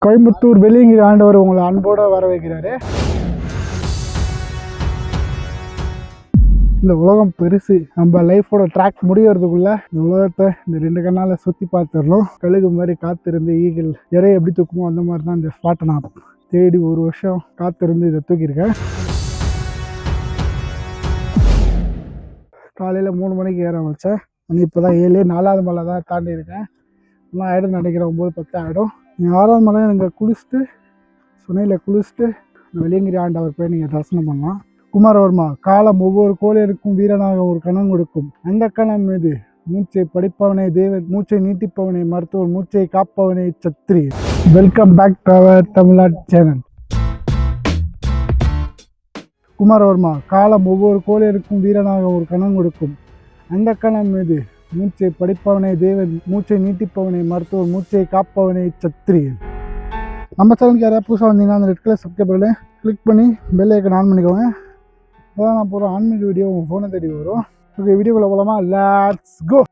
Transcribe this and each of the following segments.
கோயம்புத்தூர் வெள்ளியங்கிரி ஆண்டவர் உங்களை அன்போடு வர வைக்கிறாரு. இந்த உலகம் பெருசு. நம்ம லைஃபோட ட்ராக் முடியறதுக்குள்ள இந்த உலகத்தை இந்த 2 கண்ணால சுற்றி பார்த்துடணும். கழுகு மாதிரி காத்திருந்து ஈகிள் இறைய எப்படி தூக்குமோ அந்த மாதிரி தான் இந்த ஸ்பாட்டை நான் தேடி 1 வருஷம் காத்திருந்து இதை தூக்கியிருக்கேன். காலையில் 3 மணிக்கு ஏற வச்சேன். இப்போ தான் 7, 4வது மலை தான் தாண்டி இருக்கேன். இன்னும் ஆகிடும் நினைக்கிறேன், 9, 10 ஆகிடும். 6வது மலை நீங்கள் குளிச்சுட்டு சுனையில் குளிச்சுட்டு வெள்ளியங்கிரி ஆண்டவர் போய் நீங்கள் தரிசனம் பண்ணலாம். குமாரவர்மா காலம் ஒவ்வொரு கோழியருக்கும் வீரனாக ஒரு கணம் கொடுக்கும். அந்த கணம் மீது மூச்சை படிப்பவனே தேவன், மூச்சை நீட்டிப்பவனே மருத்துவர், மூச்சை காப்பவனே சத்திரி. Welcome back to our Tamil Nadu channel. Kumaravarma காலம் ஒவ்வொரு கோழியருக்கும் வீரனாக ஒரு கணம் கொடுக்கும். அந்த கணம் மீது மூச்சை படிப்பவனே தேவன், மூச்சை நீட்டிப்பவனே மருத்துவர், மூச்சை காப்பவனே சத்திரியன். நம்ம சேனலுக்கு யாராவது புதுசாக வந்தீங்கன்னா அந்த ரெட் கலர் சப்ஸ்கிரைபரில் கிளிக் பண்ணி பெல் ஐக்கன் ஆன் பண்ணிக்கோங்க. அதான் நான் போகிற ஆன்மீக வீடியோ உங்கள் ஃபோனை தேடி வரும். ஓகே, வீடியோக்குள்ள போகலாமா? Let's go.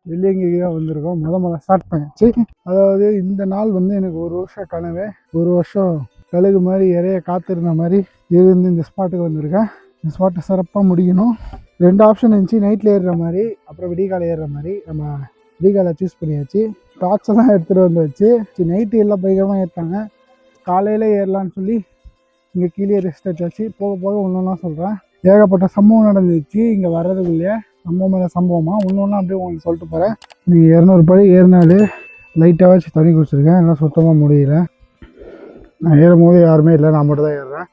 வெள்ளியங்கிரி தான் வந்திருக்கோம். முதல்ல ஸ்டார்ட் பண்ணிச்சு. அதாவது இந்த நாள் எனக்கு 1 வருஷம் கனவு. 1 வருஷம் கழுகு மாதிரி இறைய காத்திருந்த மாதிரி இருந்து இந்த ஸ்பாட்டுக்கு வந்திருக்கேன். இந்த ஸ்பாட்டை சிறப்பாக முடிக்கணும். 2 ஆப்ஷன் இருந்துச்சு, நைட்டில் ஏறுற மாதிரி அப்புறம் விடிகாலை ஏறுற மாதிரி. நம்ம விடிகாலை சூஸ் பண்ணியாச்சு. டார்ச் எல்லாம் எடுத்துகிட்டு வந்தாச்சு. நைட்டு எல்லாம் பயங்கரமாக ஏற்றாங்க. காலையில் ஏறலான்னு சொல்லி இங்கே கீழே ரெஸ்ட் வச்சாச்சு. போக போக ஒன்று சொல்கிறேன். ஏகப்பட்ட சம்பவம் நடந்துச்சு இங்கே வர்றதுக்குள்ளேயே. சம்பவம் மேலே சம்பவமாக ஒன்று அப்படியே உங்களுக்கு சொல்லிட்டு போகிறேன். நீங்கள் 200 படி ஏறினாலே லைட்டாக வச்சு தண்ணி குடிச்சிருக்கேன். எல்லாம் சுத்தமாக முடியல. நான் ஏறும் போது யாருமே இல்லை, நான் மட்டும் தான் ஏறுறேன்.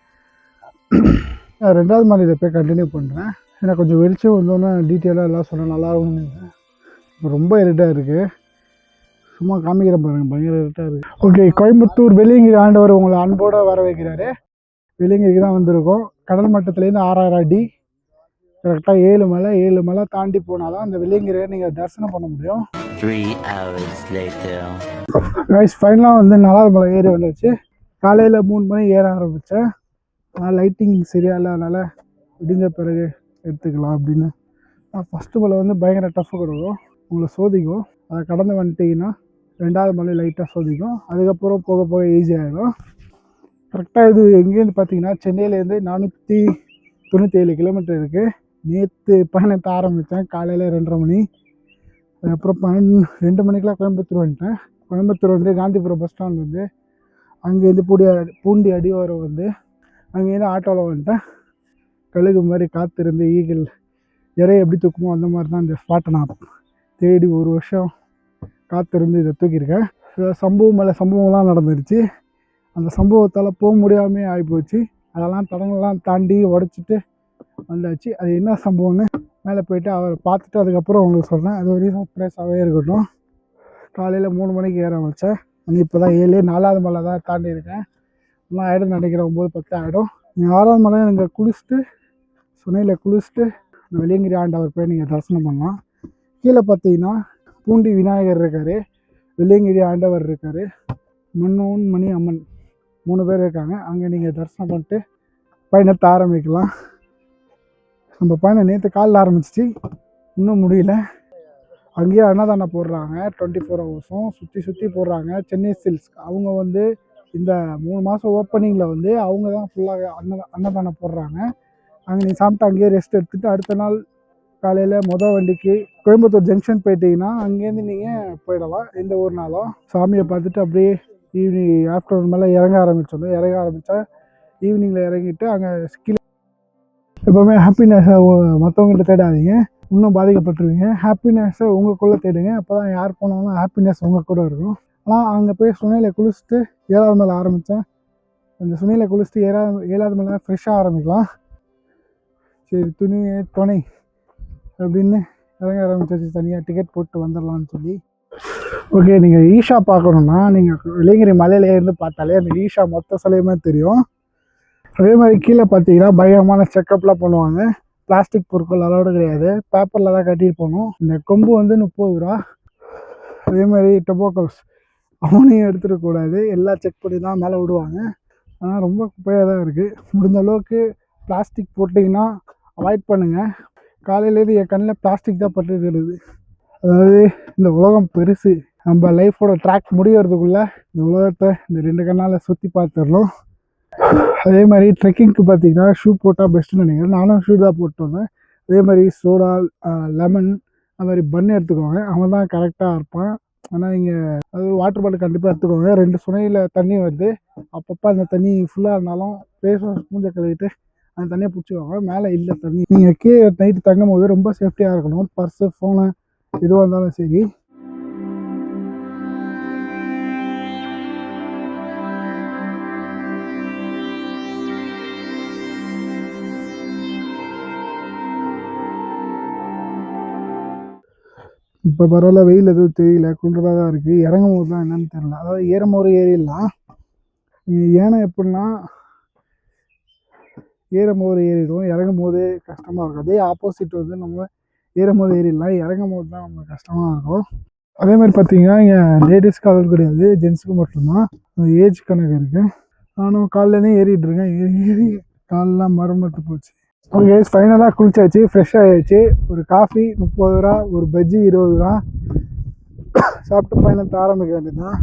2வது மலையில் போய் கண்டினியூ பண்ணுறேன். எனக்கு கொஞ்சம் வெளிச்சம் வந்தோன்னே டீட்டெயிலாக எல்லாம் சொன்னால் நல்லாயிருக்கும்னு. இப்போ ரொம்ப இருட்டாக இருக்குது. சும்மா காமிக்கிற பாருங்கள், பயங்கர இருட்டாக இருக்குது. ஓகே, கோயம்புத்தூர் வெள்ளியங்கிரி ஆண்டவர் உங்களை அன்போடு வர வைக்கிறாரு. வெள்ளியங்கிரிக்கு தான் வந்திருக்கோம். கடல் மட்டத்துலேருந்து 6000 அடி. கரெக்டாக 7 மலை தாண்டி போனால் தான் அந்த வெள்ளியங்கிரியை நீங்கள் தரிசனம் பண்ண முடியும். 3 hours later. கைஸ், ஃபைனலாக 4வது மலை ஏறி வந்துச்சு. காலையில் 3 மணி ஏற ஆரம்பித்தேன். ஆனால் லைட்டிங் சரியாக இல்லை, அதனால் விடிஞ்ச பிறகு எடுத்துக்கலாம் அப்படின்னு. ஃபஸ்ட்டு மலை பயங்கர டஃப்பு கொடுக்கும், உங்களை சோதிக்கும். அதை கடந்து வந்துட்டிங்கன்னா 2வது மலை லைட்டாக சோதிக்கும். அதுக்கப்புறம் போக போக ஈஸியாகிடும். கரெக்டாக இது எங்கேருந்து பார்த்தீங்கன்னா சென்னையிலேருந்து 497 கிலோமீட்டர் இருக்குது. நேற்று பயணத்தை ஆரம்பித்தேன் காலையில் 2:30 மணி. அதுக்கப்புறம் 2 மணிக்கெலாம் கோயம்புத்தூர் வந்துட்டேன். கோயம்புத்தூர் காந்திபுரம் பஸ் ஸ்டாண்ட் அங்கேருந்து பூண்டி அடிவாரம் அங்கேருந்து ஆட்டோவில் வந்துட்டேன். கழுகு மாதிரி காத்திருந்து ஈகிள் இறைய எப்படி தூக்குமோ அந்த மாதிரி தான் இந்த ஸ்பாட்டை நான் தேடி 1 வருஷம் காத்திருந்து இதை தூக்கியிருக்கேன். சம்பவம் மேலே சம்பவம்லாம் நடந்துருச்சு. அந்த சம்பவத்தால் போக முடியாமல் ஆகிப்போச்சு. அதெல்லாம் தடங்கள்லாம் தாண்டி உடச்சிட்டு வந்தாச்சு. அது என்ன சம்பவம்னு மேலே போய்ட்டு அவரை பார்த்துட்டு அதுக்கப்புறம் உங்களுக்கு சொல்கிறேன். அது ஒரு சர்ப்ரைஸாகவே இருக்கட்டும். காலையில் 3 மணிக்கு ஏற வச்சேன். இப்போ தான் 7, 4வது மலை தான் தாண்டி இருக்கேன். இன்னும் ஆகிடும் நினைக்கிறேன், 9, 10 ஆகிடும். 6வது மலை நீங்கள் குளிச்சுட்டு சுனையில் குளிச்சுட்டு வெள்ளியங்கிரி ஆண்டவர் போய் நீங்கள் தரிசனம் பண்ணலாம். கீழே பார்த்தீங்கன்னா பூண்டி விநாயகர் இருக்கார், வெள்ளியங்கிரி ஆண்டவர் இருக்கார், மன்னோன் மணி அம்மன் 3 பேர் இருக்காங்க. அங்கே நீங்கள் தரிசனம் பண்ணிட்டு பயணத்தை ஆரம்பிக்கலாம். நம்ம பயணம் நேற்று காலையில் ஆரம்பிச்சிச்சு, இன்னும் முடியல. அங்கேயே அன்னதானம் போடுறாங்க. 24 ஹவர்ஸும் சுற்றி போடுறாங்க. சென்னை சில்க்ஸ் அவங்க இந்த 3 மாதம் ஓப்பனிங்கில் அவங்க தான் ஃபுல்லாக அன்னதானம் போடுறாங்க. அங்கே நீங்கள் சாப்பிட்டு அங்கேயே ரெஸ்ட் எடுத்துகிட்டு அடுத்த நாள் காலையில் வண்டிக்கு கோயம்புத்தூர் ஜங்ஷன் போயிட்டீங்கன்னா அங்கேருந்து நீங்கள் போயிடலாம். எந்த ஒரு நாளும் சாமியை பார்த்துட்டு அப்படியே ஈவினிங் ஆஃப்டர்நூன் மேலே இறங்க ஆரம்பித்தா ஈவினிங்கில் இறங்கிட்டு அங்கே கீழே எப்போவுமே ஹாப்பினஸ்ஸை மற்றவங்கள்ட்ட தேடாதீங்க, இன்னும் பாதிக்கப்பட்டுருவீங்க. ஹாப்பினஸ்ஸை உங்களுக்குள்ளே தேடுங்க. அப்போ தான் யார் போனாலும் ஹாப்பினஸ் உங்கள் கூட இருக்கும். ஆனால் அங்கே போய் சுனையில் குளிச்சுட்டு 7வது மலை ஆரம்பித்தேன். அந்த சுனையில் குளிச்சுட்டு 7வது மலை ஃப்ரெஷ்ஷாக ஆரம்பிக்கலாம். சரி, துணை அப்படின்னு இறங்க ஆரம்பிச்சாச்சு. தனியாக டிக்கெட் போட்டு வந்துடலான்னு சொல்லி. ஓகே, நீங்கள் ஈஷா பார்க்கணுன்னா நீங்கள் வெள்ளியங்கிரி மலையில இருந்து பார்த்தாலே அந்த ஈஷா மொத்த சிலையுமே தெரியும். அதே மாதிரி கீழே பார்த்தீங்கன்னா பயங்கரமான செக்கப்லாம் பண்ணுவாங்க. பிளாஸ்டிக் பொருட்கள் அலோடு கிடையாது, பேப்பரில் தான் கட்டிட்டு போகணும். இந்த கொம்பு 30 ரூபா. அதே மாதிரி டொபாக்கோஸ் அவனையும் எடுத்துடக்கூடாது, எல்லாம் செக் பண்ணி தான் மேலே விடுவாங்க. ஆனால் ரொம்ப குப்பையாக தான் இருக்குது. முடிஞ்ச அளவுக்கு பிளாஸ்டிக் போட்டிங்கன்னா அவாய்ட் பண்ணுங்கள். காலையிலேருந்து என் கண்ணில் பிளாஸ்டிக் தான் பட்டுருக்குது. அதாவது இந்த உலகம் பெருசு. நம்ம லைஃபோட ட்ராக் முடியறதுக்குள்ளே இந்த உலகத்தை இந்த 2 கண்ணால் சுற்றி பார்த்துடணும். அதே மாதிரி ட்ரெக்கிங்க்கு பார்த்தீங்கன்னா ஷூ போட்டால் பெஸ்ட்டுன்னு நினைக்கிறேன். நானும் ஷூ தான் போட்டு வந்தேன். அதே மாதிரி சோடா, லெமன், அது மாதிரி பன் எடுத்துக்கோங்க. அவன் தான் கரெக்டாக இருப்பான். ஆனால் இங்கே அது வாட்டர் பாட்டில் கண்டிப்பாக எடுத்துக்கோங்க. 2 சுனையில் தண்ணி வருது. அப்பப்போ அந்த தண்ணி ஃபுல்லாக இருந்தாலும் ஃபேஸ் வாஷ் மூஞ்ச கழுவிட்டு அந்த தண்ணியை பிடிச்சிக்கோங்க. மேலே இல்லை தண்ணி. நீங்கள் கீழே நைட்டு தங்கும் போது ரொம்ப சேஃப்டியாக இருக்கணும். பர்ஸு, ஃபோனு எதுவாக இருந்தாலும் சரி. இப்போ பரவாயில்ல, வெயில் எதுவும் தெரியல, குளிராக தான் இருக்குது. இறங்கும் போது தான் என்னன்னு தெரியல. அதாவது ஏறும்போது ஏறிடலாம். ஏன்னா எப்படின்னா ஏறும்போது ஏறிடும், இறங்கும் போது கஷ்டமாக இருக்கும். அதே ஆப்போசிட் வந்து நம்ம ஏறும்போது ஏறிடலாம், இறங்கும் போது தான் நம்ம கஷ்டமாக இருக்கும். அதே மாதிரி பார்த்தீங்கன்னா இங்கே லேடிஸ்க்கு அளவு கிடையாது, ஜென்ஸுக்கு மட்டும்தான். ஏஜ் கணக்கு இருக்குது. நானும் காலையிலேருந்தே ஏறிட்டு இருக்கேன். ஏறி காலெலாம் மரமட்டு போச்சு. ஓகே, ஃபைனலாக குளிச்சாச்சு, ஃப்ரெஷ் ஆகிடுச்சு. ஒரு காஃபி 30 ரூபா, ஒரு பஜ்ஜி 20 ரூபா சாப்பிட்டு பயணத்தை ஆரம்பிக்க வேண்டியது தான்.